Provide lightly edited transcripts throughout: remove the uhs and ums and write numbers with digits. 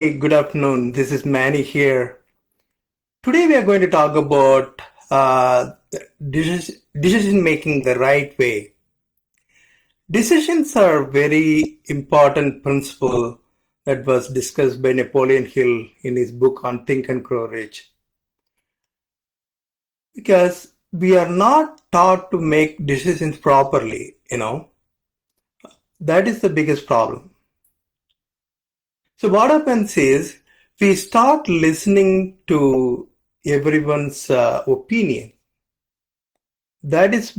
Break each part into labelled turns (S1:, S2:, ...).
S1: Good afternoon. This is Manny here. Today we are going to talk about decision making the right way. Decisions are very important principle that was discussed by Napoleon Hill in his book on Think and Grow Rich. Because we are not taught to make decisions properly. That is the biggest problem. So what happens is we start listening to everyone's opinion. That is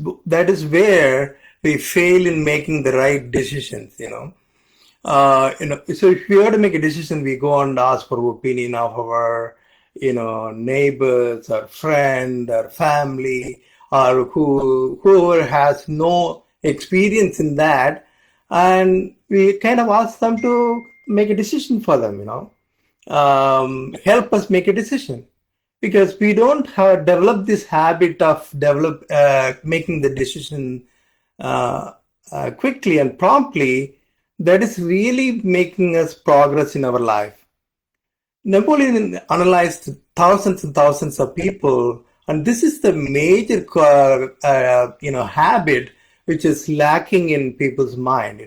S1: where we fail in making the right decisions. So if we have to make a decision, we go and ask for opinion of our, neighbors or friend or family or whoever has no experience in that, and we kind of ask them to make a decision for them. Help us make a decision because we don't have developed this habit of making the decision quickly and promptly. That is really making us progress in our life. Napoleon analyzed thousands and thousands of people, and this is the major habit which is lacking in people's mind.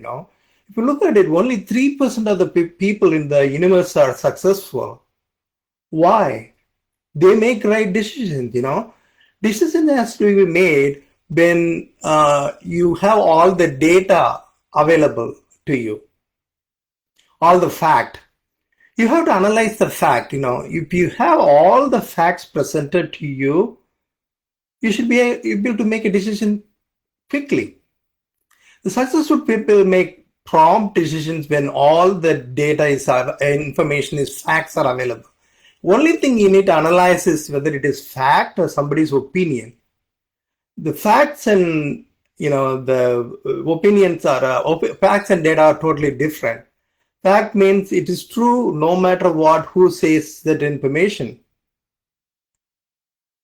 S1: If you look at it, only 3% of the people in the universe are successful. Why? They make right decisions. Decision has to be made when you have all the data available to you, all the fact. You have to analyze the fact. If you have all the facts presented to you, you should be able to make a decision quickly. The successful people make prompt decisions when all the data facts are available. Only thing you need to analyze is whether it is fact or somebody's opinion. The facts and the opinions are facts and data are totally different. Fact means it is true no matter what, who says that information.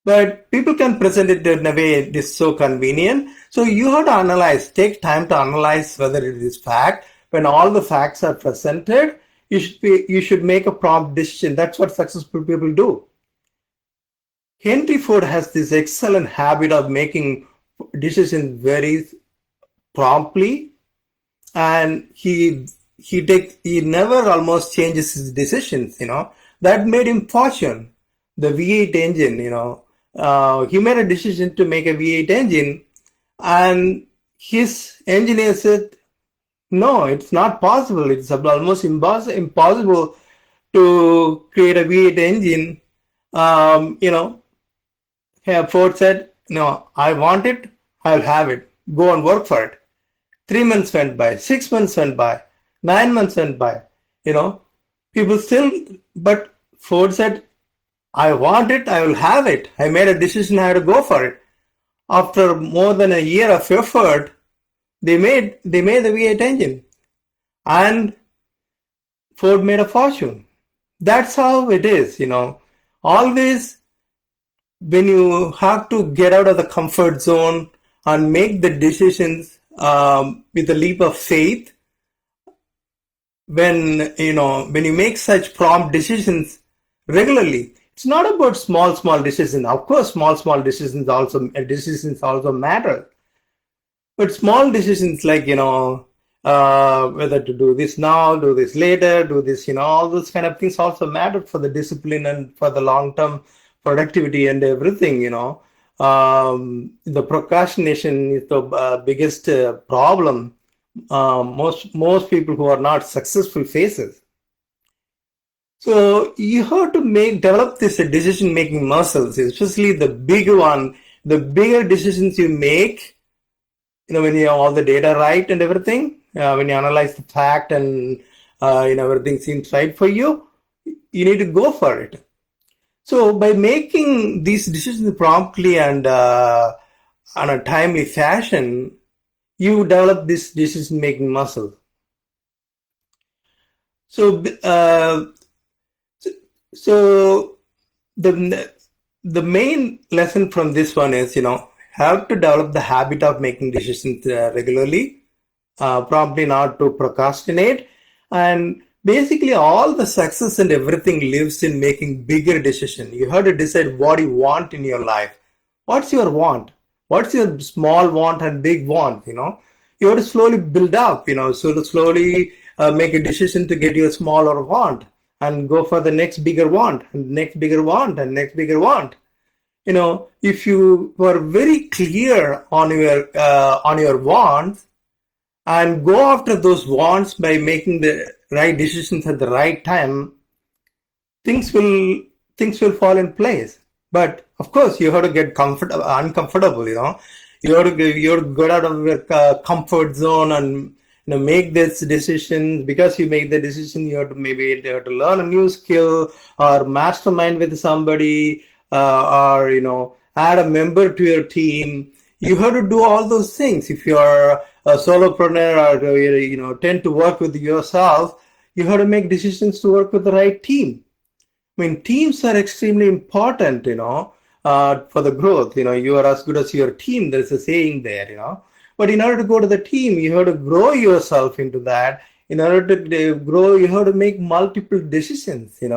S1: But people can present it in a way that is so convenient. So you have to take time to analyze whether it is fact. When all the facts are presented, you should make a prompt decision. That's what successful people do. Henry Ford has this excellent habit of making decisions very promptly, and he never almost changes his decisions. That made him fortune. The V8 engine. He made a decision to make a V8 engine, and his engineer said, "No, it's not possible. It's almost impossible to create a V8 engine." Ford said, "No, I want it. I'll have it. Go and work for it." 3 months went by, 6 months went by, 9 months went by. People still, but Ford said, "I want it. I will have it. I made a decision. I had to go for it." After more than a year of effort, they made the V8 engine, and Ford made a fortune. That's how it is. Always when you have to get out of the comfort zone and make the decisions with a leap of faith, when you make such prompt decisions regularly, it's not about small decisions. Of course, small decisions also matter, but small decisions like whether to do this now, do this later, do this, all those kind of things also matter for the discipline and for the long-term productivity and everything. The procrastination is the biggest problem most people who are not successful faces. So you have to develop this decision-making muscles, especially the bigger one. The bigger decisions you make, when you have all the data right and everything, when you analyze the fact and everything seems right for you, you need to go for it. So by making these decisions promptly and on a timely fashion, you develop this decision-making muscle. So the main lesson from this one is, have to develop the habit of making decisions regularly, promptly, not to procrastinate, and Basically, all the success and everything lives in making bigger decisions. You have to decide what you want in your life. What's your want? What's your small want and big want? You have to slowly build up. So to slowly make a decision to get your smaller want and go for the next bigger want and next bigger want and next bigger want. If you were very clear on your wants and go after those wants by making the right decisions at the right time, things will fall in place. But of course, you have to get uncomfortable. You have to get out of your comfort zone and make this decision. Because you make the decision, you have to learn a new skill or mastermind with somebody, or add a member to your team. You have to do all those things. If you are a solopreneur or tend to work with yourself, you have to make decisions to work with the right team. I mean, teams are extremely important, for the growth. You are as good as your team. There's a saying there. But in order to go to the team, you have to grow yourself into that. In order to grow, you have to make multiple decisions. And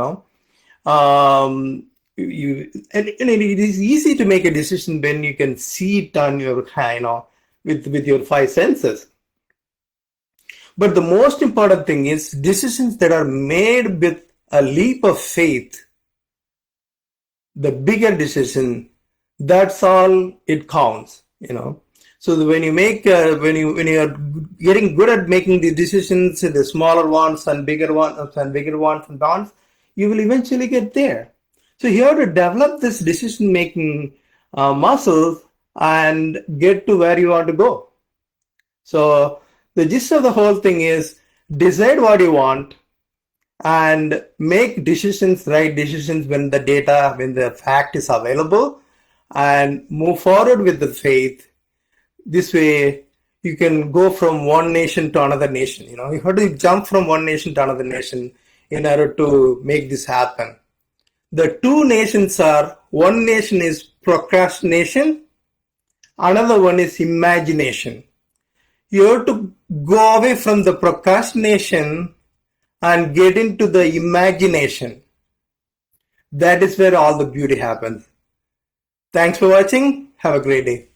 S1: it is easy to make a decision when you can see it on your with your five senses. But the most important thing is decisions that are made with a leap of faith. The bigger decision, that's all it counts. So when you make when you are getting good at making the decisions, the smaller ones and bigger ones and wants, you will eventually get there. So you have to develop this decision making muscles and get to where you want to go. So the gist of the whole thing is decide what you want and make right decisions when the fact is available, and move forward with the faith. This way you can go from one nation to another nation. You have to jump from one nation to another nation in order to make this happen. The two nations are, one nation is procrastination, another one is imagination. You have to go away from the procrastination and get into the imagination. That is where all the beauty happens. Thanks for watching. Have a great day.